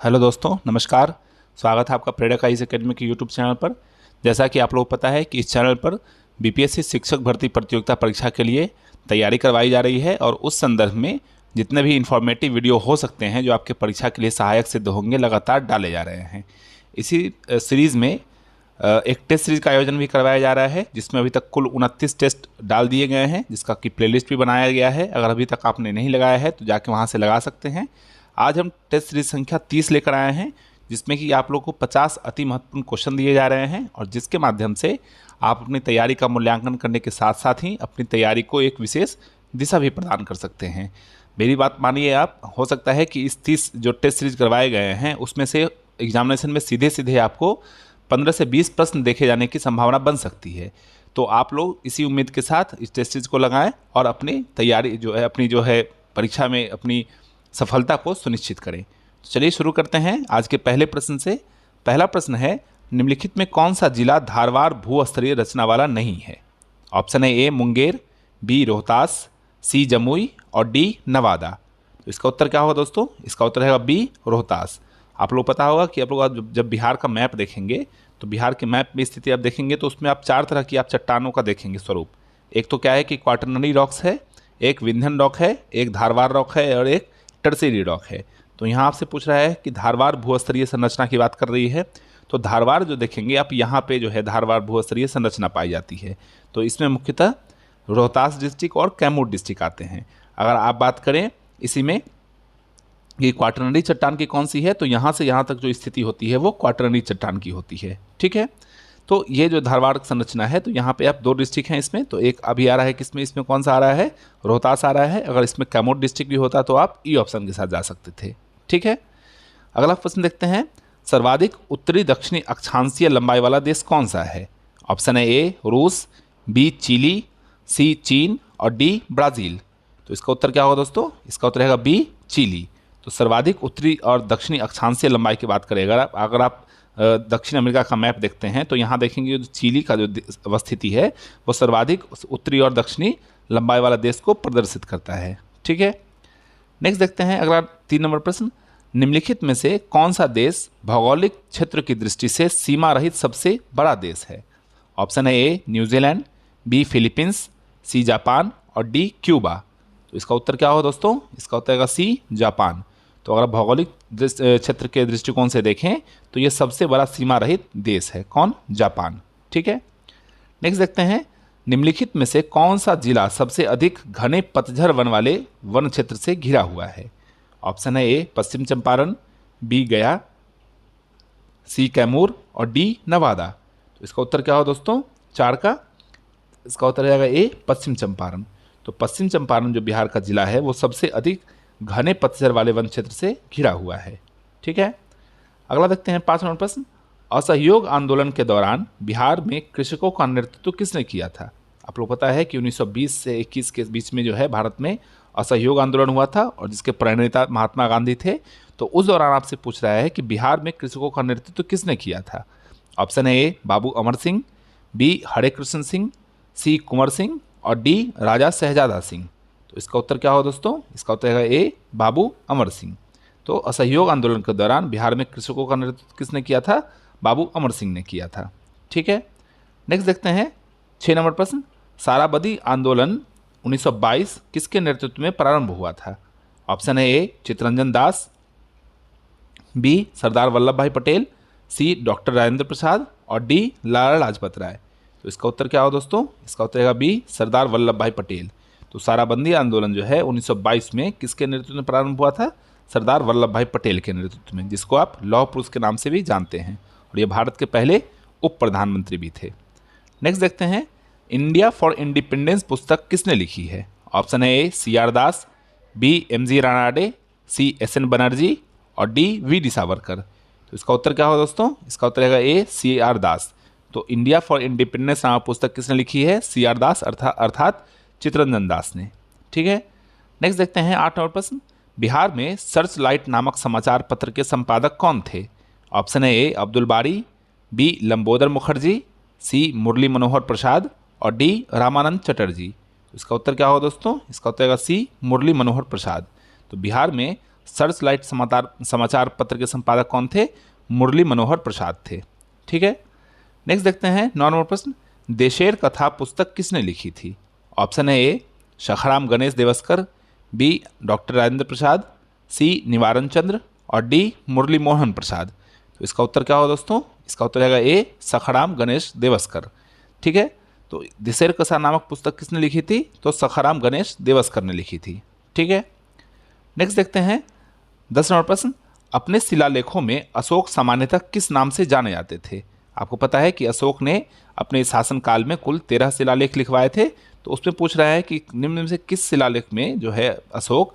Hello दोस्तों, नमस्कार। स्वागत है आपका प्रेरक आईज एकेडमी के यूट्यूब चैनल पर। जैसा कि आप लोगों को पता है कि इस चैनल पर बीपीएससी शिक्षक भर्ती प्रतियोगिता परीक्षा के लिए तैयारी करवाई जा रही है और उस संदर्भ में जितने भी इंफॉर्मेटिव वीडियो हो सकते हैं जो आपके परीक्षा के लिए सहायक सिद्ध होंगे लगातार डाले जा रहे हैं। इसी सीरीज़ में एक टेस्ट सीरीज़ का आयोजन भी करवाया जा रहा है जिसमें अभी तक कुल 29 टेस्ट डाल दिए गए हैं, जिसका कि प्लेलिस्ट भी बनाया गया है। अगर अभी तक आपने नहीं लगाया है तो जाके वहाँ से लगा सकते हैं। आज हम टेस्ट सीरीज संख्या 30 लेकर आए हैं जिसमें कि आप लोग को 50 अति महत्वपूर्ण क्वेश्चन दिए जा रहे हैं और जिसके माध्यम से आप अपनी तैयारी का मूल्यांकन करने के साथ साथ ही अपनी तैयारी को एक विशेष दिशा भी प्रदान कर सकते हैं। मेरी बात मानिए आप, हो सकता है कि इस 30 जो टेस्ट सीरीज करवाए गए हैं उसमें से एग्जामिनेशन में सीधे सीधे आपको 15 से 20 प्रश्न देखे जाने की संभावना बन सकती है। तो आप लोग इसी उम्मीद के साथ इस टेस्ट सीरीज को लगाएं और अपनी तैयारी अपनी परीक्षा में अपनी सफलता को सुनिश्चित करें। तो चलिए शुरू करते हैं आज के पहले प्रश्न से। पहला प्रश्न है, निम्नलिखित में कौन सा जिला धारवाड़ भूस्तरीय रचना वाला नहीं है? ऑप्शन है ए मुंगेर, बी रोहतास, सी जमुई और डी नवादा। तो इसका उत्तर क्या होगा दोस्तों? इसका उत्तर है बी रोहतास। आप लोग पता होगा कि आप लोग जब बिहार का मैप देखेंगे तो बिहार के मैप में स्थिति आप देखेंगे तो उसमें आप 4 तरह की आप चट्टानों का देखेंगे स्वरूप। एक तो क्या है कि क्वाटरनरी रॉक्स है, एक विंध्यन रॉक है, एक धारवाड़ रॉक है और एक टर्शियरी रॉक है। तो यहाँ आपसे पूछ रहा है कि धारवाड़ भूस्तरीय संरचना की बात कर रही है। तो धारवाड़ जो देखेंगे आप, यहाँ पे धारवाड़ भूस्तरीय संरचना पाई जाती है। तो इसमें मुख्यतः रोहतास डिस्ट्रिक्ट और कैमूर डिस्ट्रिक्ट आते हैं। अगर आप बात करें इसी में ये क्वाटरनरी चट्टान की कौन सी है, तो यहाँ से यहाँ तक जो स्थिति होती है वो क्वाटरनरी चट्टान की होती है। ठीक है, तो ये जो धारवाड़ संरचना है, तो यहाँ पे आप 2 डिस्ट्रिक्ट हैं इसमें। तो एक अभी आ रहा है किसमें, इसमें कौन सा आ रहा है? रोहतास आ रहा है। अगर इसमें कैमूर डिस्ट्रिक्ट भी होता तो आप ई ऑप्शन के साथ जा सकते थे। ठीक है, अगला प्रश्न देखते हैं, सर्वाधिक उत्तरी दक्षिणी अक्षांशीय लंबाई वाला देश कौन सा है? ऑप्शन है ए रूस, बी चिली, सी चीन और डी ब्राज़ील। तो इसका उत्तर क्या होगा दोस्तों? इसका उत्तर रहेगा बी चिली। तो सर्वाधिक उत्तरी और दक्षिणी अक्षांशीय लंबाई की बात करें अगर आप दक्षिण अमेरिका का मैप देखते हैं तो यहाँ देखेंगे जो चिली का जो अवस्थिति है वो सर्वाधिक उत्तरी और दक्षिणी लंबाई वाला देश को प्रदर्शित करता है। ठीक है, नेक्स्ट देखते हैं अगला 3 नंबर प्रश्न, निम्नलिखित में से कौन सा देश भौगोलिक क्षेत्र की दृष्टि से सीमा रहित सबसे बड़ा देश है? ऑप्शन है A New Zealand, B Philippines, C Japan और डी क्यूबा। तो इसका उत्तर क्या होगा दोस्तों? इसका उत्तर है सी जापान। तो अगर भौगोलिक क्षेत्र के दृष्टिकोण से देखें तो ये सबसे बड़ा सीमा रहित देश है। कौन? जापान। ठीक है, नेक्स्ट देखते हैं, निम्नलिखित में से कौन सा जिला सबसे अधिक घने पतझड़ वन वाले वन क्षेत्र से घिरा हुआ है? ऑप्शन है ए पश्चिम चंपारण, बी गया, सी कैमूर और डी नवादा। तो इसका उत्तर क्या होगा दोस्तों 4 का? इसका उत्तर रहेगा ए पश्चिम चंपारण। तो पश्चिम चंपारण जो बिहार का जिला है वो सबसे अधिक घने पतझड़ वाले वन क्षेत्र से घिरा हुआ है। ठीक है, अगला देखते हैं 5 नंबर प्रश्न, असहयोग आंदोलन के दौरान बिहार में कृषकों का नेतृत्व किसने किया था? आप लोग पता है कि 1920 से 21 के बीच में भारत में असहयोग आंदोलन हुआ था और जिसके प्रणेता महात्मा गांधी थे। तो उस दौरान आपसे पूछ रहा है कि बिहार में कृषकों का नेतृत्व किसने किया था? ऑप्शन है ए बाबू अमर सिंह, बी हरे कृष्ण सिंह, सी कुंवर सिंह और डी राजा शहजादा सिंह। तो इसका उत्तर क्या होगा दोस्तों? इसका उत्तर है ए बाबू अमर सिंह। तो असहयोग आंदोलन के दौरान बिहार में कृषकों का नेतृत्व किसने किया था? बाबू अमर सिंह ने किया था। ठीक है, नेक्स्ट देखते हैं 6 नंबर प्रश्न, साराबदी आंदोलन 1922 किसके नेतृत्व में प्रारंभ हुआ था? ऑप्शन है ए चित्तरंजन दास, बी सरदार वल्लभ भाई पटेल, सी डॉक्टर राजेंद्र प्रसाद और डी लाला लाजपत राय। तो इसका उत्तर क्या होगा दोस्तों? इसका उत्तर है बी सरदार वल्लभ भाई पटेल। तो साराबंदी आंदोलन 1922 में किसके नेतृत्व में प्रारंभ हुआ था? सरदार वल्लभ भाई पटेल के नेतृत्व में, जिसको आप लौह पुरुष के नाम से भी जानते हैं और ये भारत के पहले उप प्रधानमंत्री भी थे। नेक्स्ट देखते हैं, इंडिया फॉर इंडिपेंडेंस पुस्तक किसने लिखी है? ऑप्शन है A C R Das, B M G Ranade, C S N Banerjee और डी वी डी सावरकर। तो इसका उत्तर क्या होगा दोस्तों? इसका उत्तर है ए सी आर दास। तो इंडिया फॉर इंडिपेंडेंस नामक पुस्तक किसने लिखी है? सी आर दास अर्थात चित्तरंजन दास ने। ठीक है, नेक्स्ट देखते हैं 8 नंबर प्रश्न, बिहार में सर्च लाइट नामक समाचार पत्र के संपादक कौन थे? ऑप्शन है ए अब्दुल बारी, बी लंबोदर मुखर्जी, सी मुरली मनोहर प्रसाद और डी रामानंद चटर्जी। इसका उत्तर क्या होगा दोस्तों? इसका उत्तर है सी मुरली मनोहर प्रसाद। तो बिहार में सर्च लाइट समाचार पत्र के संपादक कौन थे? मुरली मनोहर प्रसाद थे। ठीक है, नेक्स्ट देखते हैं 9 नंबर प्रश्न, देशेर कथा पुस्तक किसने लिखी थी? ऑप्शन है ए सखाराम गणेश देवस्कर, बी डॉक्टर राजेंद्र प्रसाद, सी निवारण चंद्र और डी मुरली मोहन प्रसाद। तो इसका उत्तर क्या होगा दोस्तों? इसका उत्तर आएगा ए सखाराम गणेश देवस्कर। ठीक है, तो देशेर कथा नामक पुस्तक किसने लिखी थी? तो सखाराम गणेश देवस्कर ने लिखी थी। ठीक है, नेक्स्ट देखते हैं 10 नंबर प्रश्न, अपने शिलालेखों में अशोक सामान्यतः किस नाम से जाने जाते थे? आपको पता है कि अशोक ने अपने शासनकाल में कुल 13 शिलालेख लिखवाए थे। तो उसमें पूछ रहा है कि निम्न में से किस शिलालेख में जो है अशोक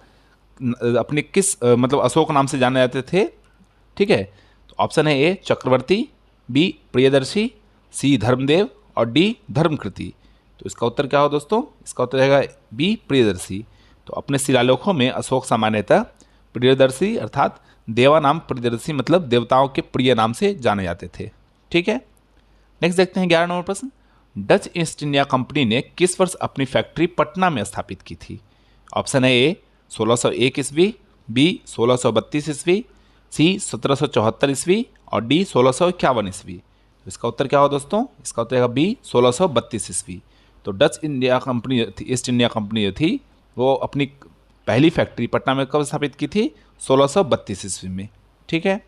अपने किस मतलब अशोक नाम से जाने जाते थे? ठीक है, तो ऑप्शन है ए चक्रवर्ती, बी प्रियदर्शी, सी धर्मदेव और डी धर्मकृति। तो इसका उत्तर क्या हो दोस्तों? इसका उत्तर रहेगा बी प्रियदर्शी। तो अपने शिलालेखों में अशोक सामान्यतः प्रियदर्शी अर्थात देवा नाम प्रियदर्शी मतलब देवताओं के प्रिय नाम से जाने जाते थे। ठीक है, नेक्स्ट देखते हैं 11 नंबर प्रश्न, डच ईस्ट इंडिया कंपनी ने किस वर्ष अपनी फैक्ट्री पटना में स्थापित की थी? ऑप्शन है ए 1601 ईस्वी, बी 1632 ईस्वी, सी 1774 ईस्वी और डी 1651 ईस्वी। तो इसका उत्तर क्या हो दोस्तों? इसका उत्तर है बी 1632 ईस्वी। तो Dutch India company east India company जो थी वो अपनी पहली फैक्ट्री पटना में कब स्थापित की थी? 1632 ईस्वी में। ठीक है,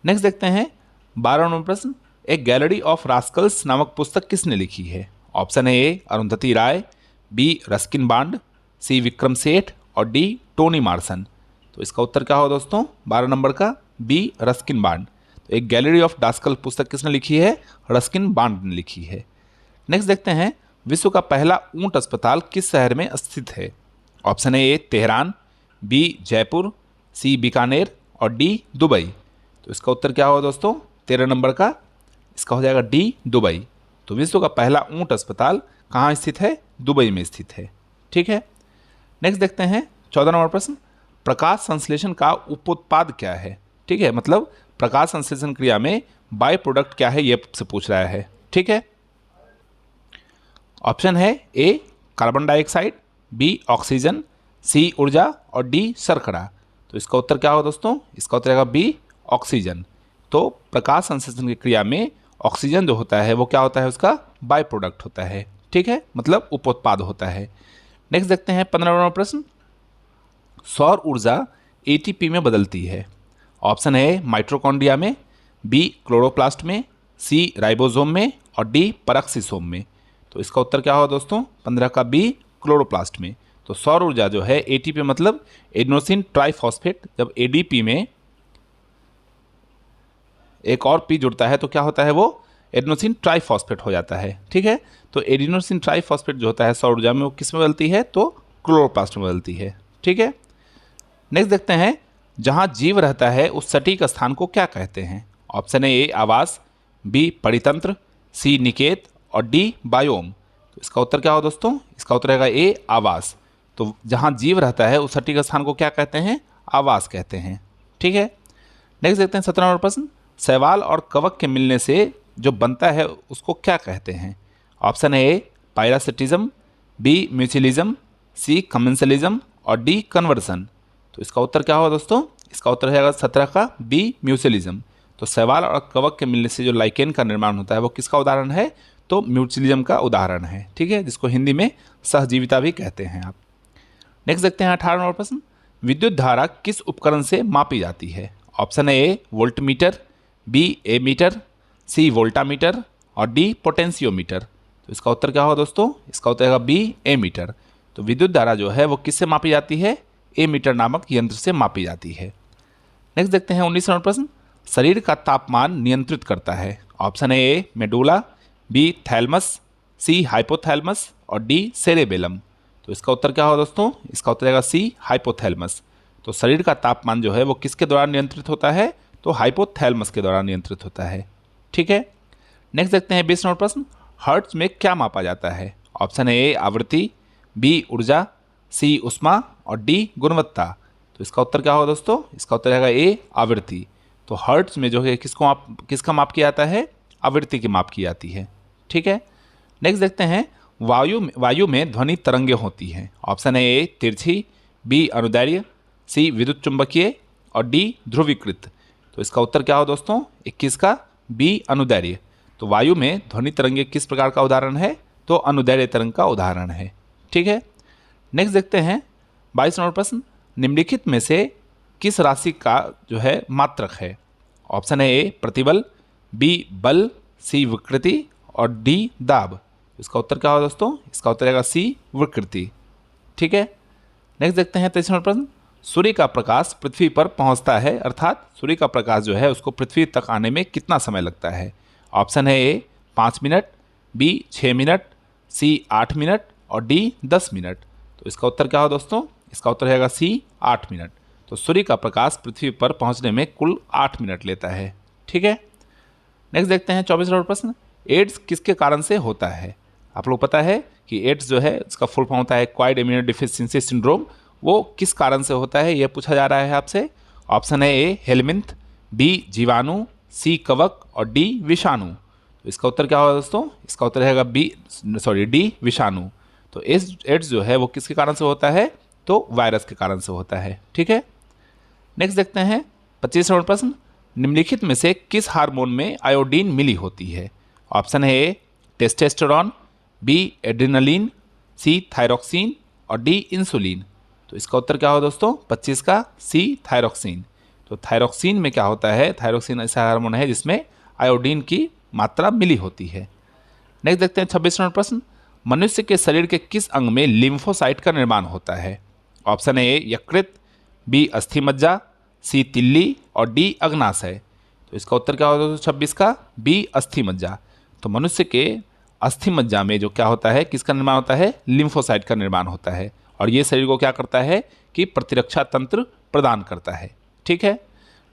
नेक्स्ट देखते हैं 12 नंबर प्रश्न, एक गैलरी ऑफ रास्कल्स नामक पुस्तक किसने लिखी है? ऑप्शन है ए अरुंधति राय, बी रस्किन बांड, सी विक्रम सेठ और डी टोनी मार्सन। तो इसका उत्तर क्या हो दोस्तों? 12 नंबर का बी रस्किन बांड। तो एक गैलरी ऑफ रास्कल पुस्तक किसने लिखी है? रस्किन बांड ने लिखी है। नेक्स्ट देखते हैं विश्व का पहला ऊंट अस्पताल किस शहर में स्थित है? ऑप्शन है ए तेहरान, बी जयपुर, सी बीकानेर और डी दुबई। तो इसका उत्तर क्या होगा दोस्तों? 13 नंबर का इसका हो जाएगा डी दुबई। तो विश्व का पहला ऊंट अस्पताल कहाँ स्थित है? दुबई में स्थित है। ठीक है, नेक्स्ट देखते हैं 14 नंबर प्रश्न, प्रकाश संश्लेषण का उपोत्पाद क्या है? ठीक है, मतलब प्रकाश संश्लेषण क्रिया में बाय प्रोडक्ट क्या है ये से पूछ रहा है। ठीक है, ऑप्शन है ए कार्बन डाइऑक्साइड, बी ऑक्सीजन, सी ऊर्जा और डी शर्करा। तो इसका उत्तर क्या होगा दोस्तों? इसका उत्तर आएगा बी ऑक्सीजन। तो प्रकाश संश्लेषण की क्रिया में ऑक्सीजन जो होता है वो क्या होता है? उसका बाय प्रोडक्ट होता है। ठीक है, मतलब उपोत्पाद होता है। नेक्स्ट देखते हैं 15 नंबर प्रश्न, सौर ऊर्जा एटीपी में बदलती है। ऑप्शन है माइटोकॉन्ड्रिया में, बी क्लोरोप्लास्ट में, सी राइबोसोम में और डी परऑक्सीसोम में। तो इसका उत्तर क्या होगा दोस्तों? 15 का बी क्लोरोप्लास्ट में। तो सौर ऊर्जा जो है एटीपी मतलब एडिनोसिन ट्राइफॉस्फेट, जब एडीपी में एक और पी जुड़ता है तो क्या होता है? वो एडिनोसिन ट्राइफॉस्फेट हो जाता है। ठीक है, तो एडिनोसिन ट्राइफॉस्फेट जो होता है सौर ऊर्जा में वो किस में बदलती है? तो क्लोरोप्लास्ट में बदलती है। ठीक है, नेक्स्ट देखते हैं जहाँ जीव रहता है उस सटीक स्थान को क्या कहते हैं? ऑप्शन है ए आवास, बी परितंत्र, सी निकेत और डी बायोम। तो इसका उत्तर क्या हो दोस्तों? इसका उत्तर रहेगा ए आवास। तो जहाँ जीव रहता है उस सटीक स्थान को क्या कहते हैं? आवास कहते हैं। ठीक है, नेक्स्ट देखते हैं 17 नंबर प्रश्न, शैवाल और कवक के मिलने से जो बनता है उसको क्या कहते हैं? ऑप्शन है ए पायरासिटिज्म, बी म्यूचुअलिज्म, सी कमेंसलिज्म और डी कन्वर्सन। तो इसका उत्तर क्या होगा दोस्तों? इसका उत्तर है 17 का बी म्यूचुअलिज्म। तो शैवाल और कवक के मिलने से जो लाइकेन का निर्माण होता है वो किसका उदाहरण है? तो म्यूचुअलिज्म का उदाहरण है। ठीक है, जिसको हिंदी में सहजीविता भी कहते हैं आप। नेक्स्ट देखते हैं 18 नंबर प्रश्न, विद्युत धारा किस उपकरण से मापी जाती है? ऑप्शन है ए वोल्टमीटर, बी एमीटर, सी वोल्टामीटर और डी पोटेंशियोमीटर। तो इसका उत्तर क्या होगा दोस्तों? इसका उत्तर है बी एमीटर। तो विद्युत धारा जो है वो किससे मापी जाती है? एमीटर नामक यंत्र से मापी जाती है। नेक्स्ट देखते हैं 19 नंबर प्रश्न, शरीर का तापमान नियंत्रित करता है। ऑप्शन है ए मेडुला, बी थैलमस, सी हाइपोथैलमस और डी सेरेबेलम। तो इसका उत्तर क्या होगा दोस्तों? इसका उत्तर रहेगा सी हाइपोथैलमस। तो शरीर का तापमान जो है वो किसके द्वारा नियंत्रित होता है? तो हाइपोथैलमस के द्वारा नियंत्रित होता है। ठीक है, नेक्स्ट देखते हैं 20 नंबर प्रश्न, हर्ट्ज में क्या मापा जाता है? ऑप्शन है ए आवृत्ति, बी ऊर्जा, सी उष्मा और डी गुणवत्ता। तो इसका उत्तर क्या होगा दोस्तों? इसका उत्तर रहेगा ए आवृत्ति। तो हर्ट्ज में जो है किसका माप किया जाता है? आवृत्ति की माप की जाती है। ठीक है, नेक्स्ट देखते हैं वायु में ध्वनि तरंगें होती हैं। ऑप्शन है ए तिरछी, बी अनुदैर्घ्य, सी विद्युत चुंबकीय और डी ध्रुवीकृत। तो इसका उत्तर क्या हो दोस्तों 21 का बी अनुदैर्ध्य। तो वायु में ध्वनि तरंगे किस प्रकार का उदाहरण है, तो अनुदैर्ध्य तरंग का उदाहरण है। ठीक है, नेक्स्ट देखते हैं 22 नंबर प्रश्न, निम्नलिखित में से किस राशि का जो है मात्रक है। ऑप्शन है ए प्रतिबल, बी बल, सी विकृति और डी दाब। इसका उत्तर क्या होगा दोस्तों, इसका उत्तर आएगा सी विकृति। ठीक है, नेक्स्ट देखते हैं 23 नंबर प्रश्न, सूर्य का प्रकाश पृथ्वी पर पहुंचता है, अर्थात सूर्य का प्रकाश जो है उसको पृथ्वी तक आने में कितना समय लगता है। ऑप्शन है ए 5 मिनट, बी 6 मिनट, सी 8 मिनट और डी 10 मिनट। तो इसका उत्तर क्या होगा दोस्तों, इसका उत्तर रहेगा सी 8 मिनट। तो सूर्य का प्रकाश पृथ्वी पर पहुंचने में कुल 8 मिनट लेता है। ठीक है, नेक्स्ट देखते हैं 24 नंबर प्रश्न, एड्स किसके कारण से होता है। आप लोग पता है कि एड्स जो है इसका फुल फॉर्म होता है एक्वायर्ड इम्यूनो डिफिशियंसी सिंड्रोम। वो किस कारण से होता है यह पूछा जा रहा है आपसे। ऑप्शन है ए हेलमिंथ, बी जीवाणु, सी कवक और डी विषाणु। तो इसका उत्तर क्या होगा दोस्तों, इसका उत्तर रहेगा डी विषाणु। तो एड्स जो है वो किसके कारण से होता है, तो वायरस के कारण से होता है। ठीक है, नेक्स्ट देखते हैं 25 नंबर प्रश्न, निम्नलिखित में से किस हार्मोन में आयोडीन मिली होती है। ऑप्शन है ए टेस्टोस्टेरोन, बी एड्रेनलिन, सी थायरोक्सिन और डी इंसुलिन। तो इसका उत्तर क्या होगा दोस्तों 25 का सी थायरोक्सिन। तो थायरोक्सिन में क्या होता है, थायरोक्सिन ऐसा हार्मोन है जिसमें आयोडीन की मात्रा मिली होती है। नेक्स्ट देखते हैं 26 नंबर प्रश्न, मनुष्य के शरीर के किस अंग में लिम्फोसाइट का निर्माण होता है। ऑप्शन है ए यकृत, बी अस्थि मज्जा, सी तिल्ली और डी अग्नाशय। तो इसका उत्तर क्या होगा दोस्तों 26 का बी अस्थि मज्जा। तो मनुष्य के अस्थि मज्जा में जो क्या होता है, किसका निर्माण होता है, लिम्फोसाइट का निर्माण होता है। और ये शरीर को क्या करता है कि प्रतिरक्षा तंत्र प्रदान करता है। ठीक है,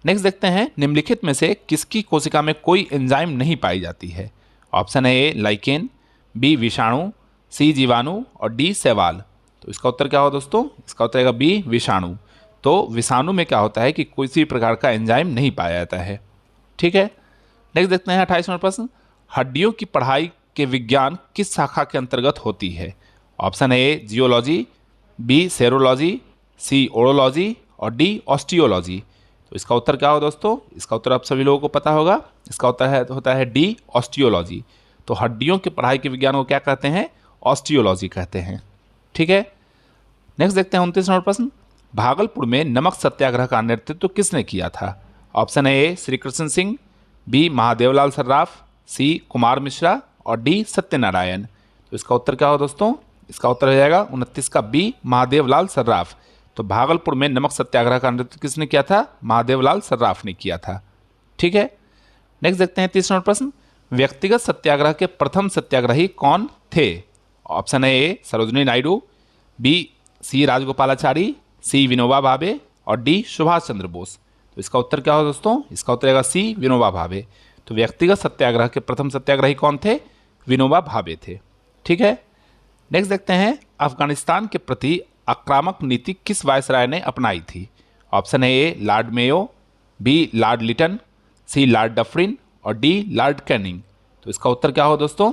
नेक्स्ट देखते हैं निम्नलिखित में से किसकी कोशिका में कोई एंजाइम नहीं पाई जाती है। ऑप्शन है ए लाइकेन, बी विषाणु, सी जीवाणु और डी शैवाल। तो इसका उत्तर क्या होगा दोस्तों, इसका उत्तर आएगा बी विषाणु। तो विषाणु में क्या होता है कि किसी प्रकार का एंजाइम नहीं पाया जाता है। ठीक है, नेक्स्ट देखते हैं 28 नंबर प्रश्न, हड्डियों की पढ़ाई के विज्ञान किस शाखा के अंतर्गत होती है। ऑप्शन है ए जियोलॉजी, बी सेरोलॉजी, सी ओरोलॉजी और डी ऑस्टियोलॉजी। तो इसका उत्तर क्या होगा दोस्तों, इसका उत्तर आप सभी लोगों को पता होगा, इसका उत्तर होता है डी ऑस्टियोलॉजी। तो हड्डियों की पढ़ाई के विज्ञान को क्या कहते हैं, ऑस्टियोलॉजी कहते हैं। ठीक है, नेक्स्ट देखते हैं 29 नंबर प्रश्न, भागलपुर में नमक सत्याग्रह का नेतृत्व किसने किया था। ऑप्शन है ए श्री कृष्ण सिंह, बी महादेवलाल सर्राफ, सी कुमार मिश्रा और डी सत्यनारायण। तो इसका उत्तर क्या होगा दोस्तों, इसका उत्तर हो जाएगा 29 का बी महादेवलाल सर्राफ। तो भागलपुर में नमक सत्याग्रह का नेतृत्व किसने किया था, महादेवलाल सर्राफ ने किया था। ठीक है, नेक्स्ट देखते हैं 30 नंबर प्रश्न, व्यक्तिगत सत्याग्रह के प्रथम सत्याग्रही कौन थे। ऑप्शन है ए सरोजिनी नायडू, बी सी राजगोपालाचारी, सी विनोबा भावे और डी सुभाष चंद्र बोस। तो इसका उत्तर क्या होगा दोस्तों, इसका उत्तर आएगा सी विनोबा भावे। तो व्यक्तिगत सत्याग्रह के प्रथम सत्याग्रही कौन थे, विनोबा भावे थे। ठीक है, नेक्स्ट देखते हैं अफगानिस्तान के प्रति आक्रामक नीति किस वायसराय ने अपनाई थी। ऑप्शन है A Lord Mayo, B Lord Lytton, C Lord Dufferin और डी लॉर्ड कैनिंग। तो इसका उत्तर क्या होगा दोस्तों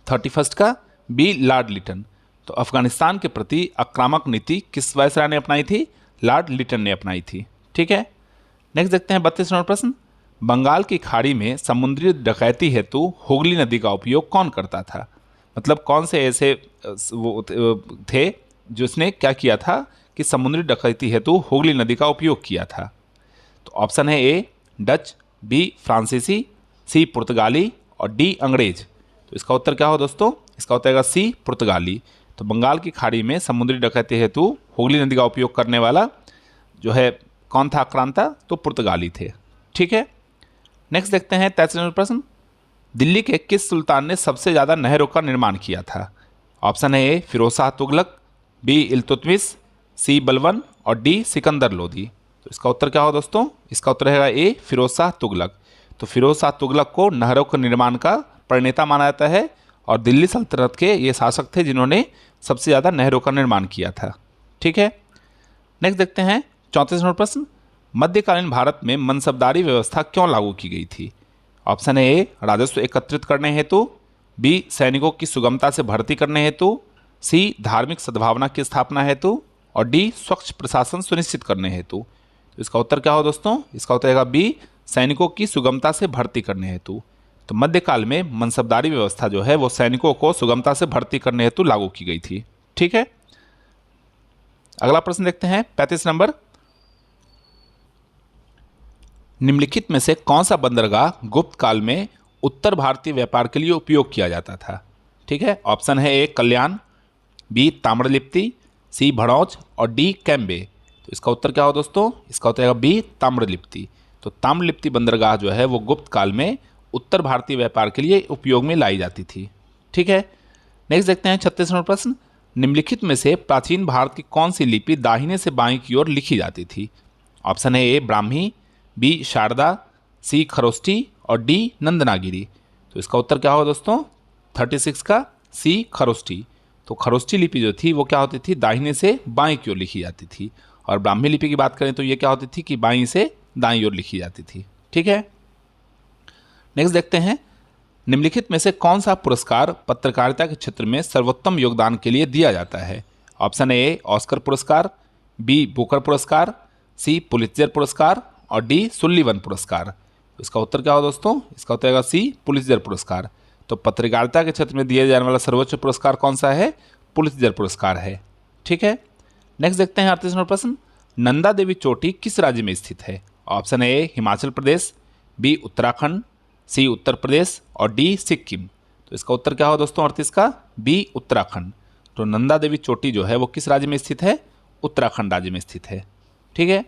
31 का बी लॉर्ड लिटन। तो अफगानिस्तान के प्रति आक्रामक नीति किस वायसराय ने अपनाई थी, लॉर्ड लिटन ने अपनाई थी। ठीक है, नेक्स्ट देखते हैं 32 नंबर प्रश्न, बंगाल की खाड़ी में समुद्री डकैती हेतु हुगली नदी का उपयोग कौन करता था। मतलब कौन से ऐसे वो थे जिसने क्या किया था कि समुद्री डकैती हेतु हुगली नदी का उपयोग किया था। तो ऑप्शन है ए डच, बी फ्रांसीसी, सी पुर्तगाली और डी अंग्रेज। तो इसका उत्तर क्या हो दोस्तों, इसका उत्तर है सी पुर्तगाली। तो बंगाल की खाड़ी में समुद्री डकैती हेतु हुगली नदी का उपयोग करने वाला जो है कौन था आक्रांता, तो पुर्तगाली थे। ठीक है, नेक्स्ट देखते हैं 33 नंबर प्रश्न, दिल्ली के किस सुल्तान ने सबसे ज़्यादा नहरों का निर्माण किया था। ऑप्शन है ए फिरोज शाह तुगलक, बी इल्तुतमिश, सी बलबन और डी सिकंदर लोदी। तो इसका उत्तर क्या हो दोस्तों, इसका उत्तर है ए फिरोज शाह तुगलक। तो फिरोज शाह तुगलक को नहरों के निर्माण का प्रणेता माना जाता है और दिल्ली सल्तनत के ये शासक थे जिन्होंने सबसे ज़्यादा नहरों का निर्माण किया था। ठीक है, नेक्स्ट देखते हैं 34 नंबर प्रश्न, मध्यकालीन भारत में मनसबदारी व्यवस्था क्यों लागू की गई थी। ऑप्शन है ए राजस्व एकत्रित करने हेतु, बी सैनिकों की सुगमता से भर्ती करने हेतु, सी धार्मिक सद्भावना की स्थापना हेतु और डी स्वच्छ प्रशासन सुनिश्चित करने हेतु। तो इसका उत्तर क्या हो दोस्तों? इसका उत्तर रहेगा बी, सैनिकों की सुगमता से भर्ती करने हेतु। तो मध्यकाल में मनसबदारी व्यवस्था जो है वो सैनिकों को सुगमता से भर्ती करने हेतु लागू की गई थी। ठीक है, अगला प्रश्न देखते हैं 35 नंबर। निम्नलिखित में से कौन सा बंदरगाह गुप्त काल में उत्तर भारतीय व्यापार के लिए उपयोग किया जाता था? ठीक है, ऑप्शन है ए कल्याण, बी ताम्रलिप्ति, सी भड़ौच और डी कैम्बे। तो इसका उत्तर क्या हो दोस्तों? इसका उत्तर है बी ताम्रलिप्ति। तो ताम्रलिप्ति बंदरगाह जो है वो गुप्त काल में उत्तर भारतीय व्यापार के लिए उपयोग में लाई जाती थी। ठीक है, नेक्स्ट देखते हैं 36 नंबर प्रश्न। निम्नलिखित में से प्राचीन भारत की कौन सी लिपि दाहिने से बाएं की ओर लिखी जाती थी? ऑप्शन है ए ब्राह्मी, बी शारदा, सी खरोष्ठी और डी नंदनागिरी। तो इसका उत्तर क्या होगा दोस्तों? 36 का सी खरोष्ठी। तो खरोष्ठी लिपि जो थी वो क्या होती थी? दाहिने से बाएं की ओर लिखी जाती थी। और ब्राह्मी लिपि की बात करें तो ये क्या होती थी कि बाईं से दाईं ओर लिखी जाती थी। ठीक है, नेक्स्ट देखते हैं निम्नलिखित में से कौन सा पुरस्कार पत्रकारिता के क्षेत्र में सर्वोत्तम योगदान के लिए दिया जाता है? ऑप्शन ए ऑस्कर पुरस्कार, बी बुकर पुरस्कार, सी पुलित्जर पुरस्कार और डी सुल्लीवन पुरस्कार। इसका उत्तर क्या हो दोस्तों? इसका उत्तर है सी पुलित्जर पुरस्कार। तो पत्रकारिता के क्षेत्र में दिया जाने वाला सर्वोच्च पुरस्कार कौन सा है? पुलित्जर पुरस्कार है। ठीक है, नेक्स्ट देखते हैं 38 नंबर प्रश्न। नंदा देवी चोटी किस राज्य में स्थित है? Option A Himachal Pradesh, B Uttarakhand, C Uttar Pradesh और डी सिक्किम। तो इसका उत्तर क्या हो दोस्तों 38 का? बी उत्तराखंड। तो नंदा देवी चोटी जो है वो किस राज्य में स्थित है? उत्तराखंड राज्य में स्थित है। ठीक है,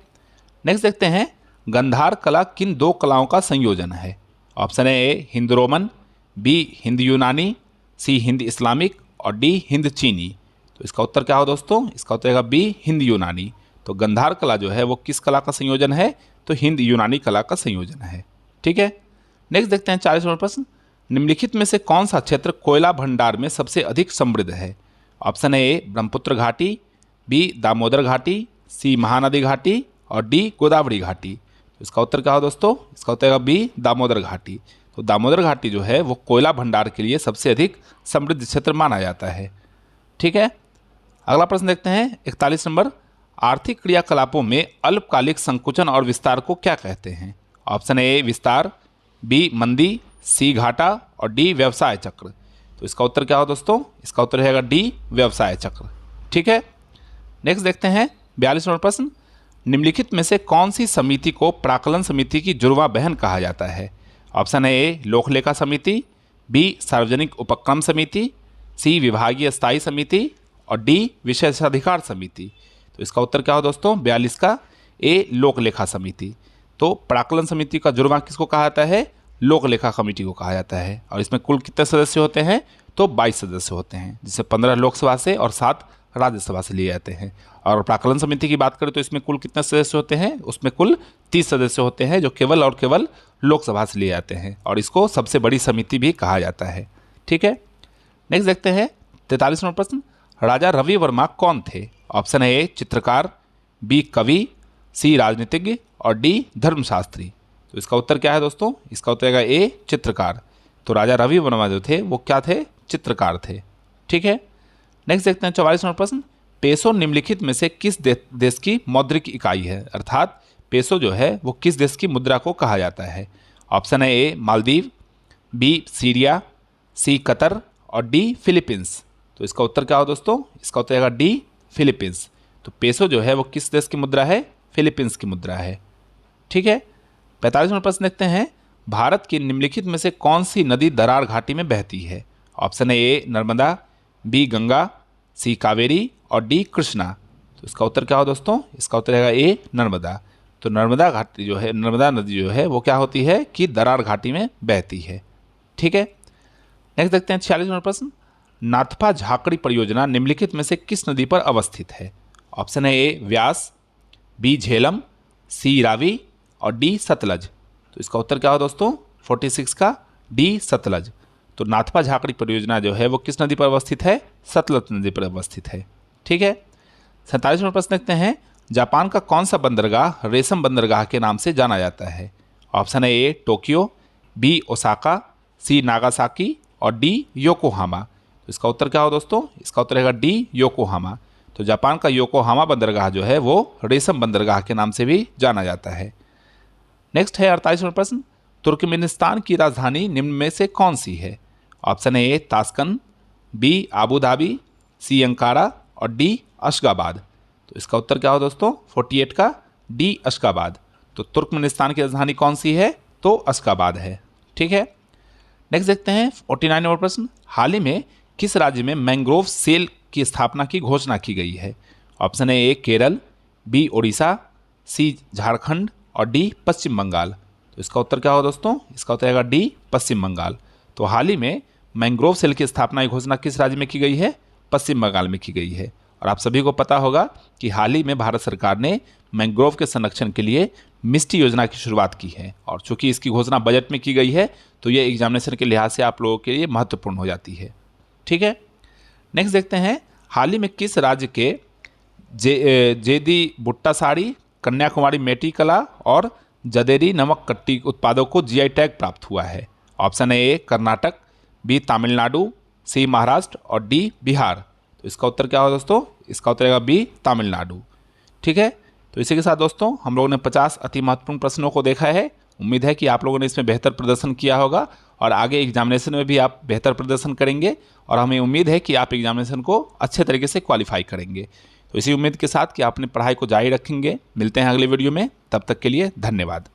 नेक्स्ट देखते हैं गंधार कला किन दो कलाओं का संयोजन है? Option A Hind Roman, B Hind यूनानी, सी हिंद इस्लामिक और डी हिंद चीनी। तो इसका उत्तर क्या हो दोस्तों? इसका उत्तर है बी हिंद यूनानी। तो गंधार कला जो है वो किस कला का संयोजन है? तो हिंद यूनानी कला का संयोजन है। ठीक है, नेक्स्ट देखते हैं 40 नंबर प्रश्न। निम्नलिखित में से कौन सा क्षेत्र कोयला भंडार में सबसे अधिक समृद्ध है? ऑप्शन ए ब्रह्मपुत्र घाटी, बी दामोदर घाटी, सी महानदी घाटी और डी गोदावरी घाटी। तो इसका उत्तर क्या हो दोस्तों? इसका उत्तर है बी दामोदर घाटी। तो दामोदर घाटी जो है वो कोयला भंडार के लिए सबसे अधिक समृद्ध क्षेत्र माना जाता है। ठीक है, अगला प्रश्न देखते हैं 41 नंबर। आर्थिक क्रियाकलापों में अल्पकालिक संकुचन और विस्तार को क्या कहते हैं? ऑप्शन ए विस्तार, बी मंदी, सी घाटा और डी व्यवसाय चक्र। तो इसका उत्तर क्या हो दोस्तों? इसका उत्तर रहेगा डी व्यवसाय चक्र। ठीक है, नेक्स्ट देखते हैं 42 नंबर प्रश्न। निम्नलिखित में से कौन सी समिति को प्राक्कलन समिति की जुड़वा बहन कहा जाता है? ऑप्शन ए लोकलेखा समिति, बी सार्वजनिक उपक्रम समिति, सी विभागीय स्थायी समिति और डी विशेषाधिकार समिति। तो इसका उत्तर क्या हो दोस्तों? 42 का ए लोकलेखा समिति। तो प्राक्कलन समिति का जुड़वा किसको कहा जाता है? लोकलेखा कमेटी को कहा जाता है। और इसमें कुल कितने सदस्य होते हैं? तो 22 सदस्य होते हैं, जिससे 15 लोकसभा से और 7 राज्यसभा से लिए जाते हैं। और प्राक्कलन समिति की बात करें तो इसमें कुल कितने सदस्य होते हैं? उसमें कुल 30 सदस्य होते हैं, जो केवल और केवल लोकसभा से लिए जाते हैं। और इसको सबसे बड़ी समिति भी कहा जाता है। ठीक है, नेक्स्ट देखते हैं 43 नंबर प्रश्न। राजा रवि वर्मा कौन थे? ऑप्शन ए चित्रकार, बी कवि, सी राजनीतिज्ञ और डी धर्मशास्त्री। तो इसका उत्तर क्या है दोस्तों? इसका उत्तर है ए चित्रकार। तो राजा रवि वर्मा जो थे वो क्या थे? चित्रकार थे। ठीक है, नेक्स्ट देखते हैं 44 नंबर प्रश्न। पेसो निम्नलिखित में से किस देश की मौद्रिक इकाई है? अर्थात पेसो जो है वो किस देश की मुद्रा को कहा जाता है? ऑप्शन है ए मालदीव, बी सीरिया, सी कतर और डी फिलीपींस। तो इसका उत्तर क्या हो दोस्तों? इसका उत्तर है डी फिलीपींस। तो पेसो जो है वो किस देश की मुद्रा है? फिलीपींस की मुद्रा है। ठीक है, 45 नंबर प्रश्न देखते हैं। भारत की निम्नलिखित में से कौन सी नदी दरार घाटी में बहती है? ऑप्शन है ए नर्मदा, बी गंगा, सी कावेरी और डी कृष्णा। तो इसका उत्तर क्या हो दोस्तों? इसका उत्तर है ए नर्मदा। तो नर्मदा घाटी जो है, नर्मदा नदी जो है वो क्या होती है कि दरार घाटी में बहती है। ठीक है, नेक्स्ट देखते हैं 46 नंबर प्रश्न। नाथपा झाकड़ी परियोजना निम्नलिखित में से किस नदी पर अवस्थित है? ऑप्शन है ए व्यास, बी झेलम, सी रावी और डी सतलज। तो इसका उत्तर क्या हो दोस्तों? 46 का डी सतलज। तो नाथपा झाकड़ी परियोजना जो है वो किस नदी पर अवस्थित है? सतलज नदी पर अवस्थित है। ठीक है, 47 नंबर प्रश्न देखते हैं। जापान का कौन सा बंदरगाह रेशम बंदरगाह के नाम से जाना जाता है? ऑप्शन है ए टोक्यो, बी ओसाका, सी नागासाकी और डी योकोहामा। तो इसका उत्तर क्या हो दोस्तों? इसका उत्तर रहेगा डी योकोहामा। तो जापान का योकोहामा बंदरगाह जो है वो रेशम बंदरगाह के नाम से भी जाना जाता है। नेक्स्ट है 48वां प्रश्न, तुर्कमेनिस्तान की राजधानी निम्न में से कौन सी है? Option A Tashkent, B Abu Dhabi, C Ankara और डी अशगाबाद। तो इसका उत्तर क्या हो दोस्तों? 48 का डी अशगाबाद। तो तुर्कमेनिस्तान की राजधानी कौन सी है? तो अशगाबाद है। ठीक है। नेक्स्ट देखते हैं 49 नंबर प्रश्न, हाल ही में किस राज्य में मैंग्रोव सेल की स्थापना की घोषणा की गई है? Option A Kerala, B Odisha, C Jharkhand और डी पश्चिम बंगाल। तो इसका उत्तर क्या होगा दोस्तों? इसका उत्तर आएगा डी पश्चिम बंगाल। तो हाल ही में मैंग्रोव सेल की स्थापना की घोषणा किस राज्य में की गई है? पश्चिम बंगाल में की गई है। और आप सभी को पता होगा कि हाल ही में भारत सरकार ने मैंग्रोव के संरक्षण के लिए मिस्टी योजना की शुरुआत की है, और चूंकि इसकी घोषणा बजट में की गई है तो ये एग्जामिनेशन के लिहाज से आप लोगों के लिए महत्वपूर्ण हो जाती है। ठीक है। नेक्स्ट देखते हैं, हाल ही में किस राज्य के जेदी बुट्टा साड़ी, कन्याकुमारी मेटी कला और जदेरी नमक कट्टी उत्पादों को जीआई टैग प्राप्त हुआ है? Option A Karnataka, B Tamil Nadu, C Maharashtra और डी बिहार। तो इसका उत्तर क्या होगा दोस्तों? इसका उत्तर आएगा बी तमिलनाडु। ठीक है। तो इसी के साथ दोस्तों हम लोगों ने 50 अति महत्वपूर्ण प्रश्नों को देखा है। उम्मीद है कि आप लोगों ने इसमें बेहतर प्रदर्शन किया होगा और आगे एग्जामिनेशन में भी आप बेहतर प्रदर्शन करेंगे, और हमें उम्मीद है कि आप एग्जामिनेशन को अच्छे तरीके से क्वालिफाई करेंगे। तो इसी उम्मीद के साथ कि आप अपनी पढ़ाई को जारी रखेंगे। मिलते हैं अगले वीडियो में, तब तक के लिए धन्यवाद।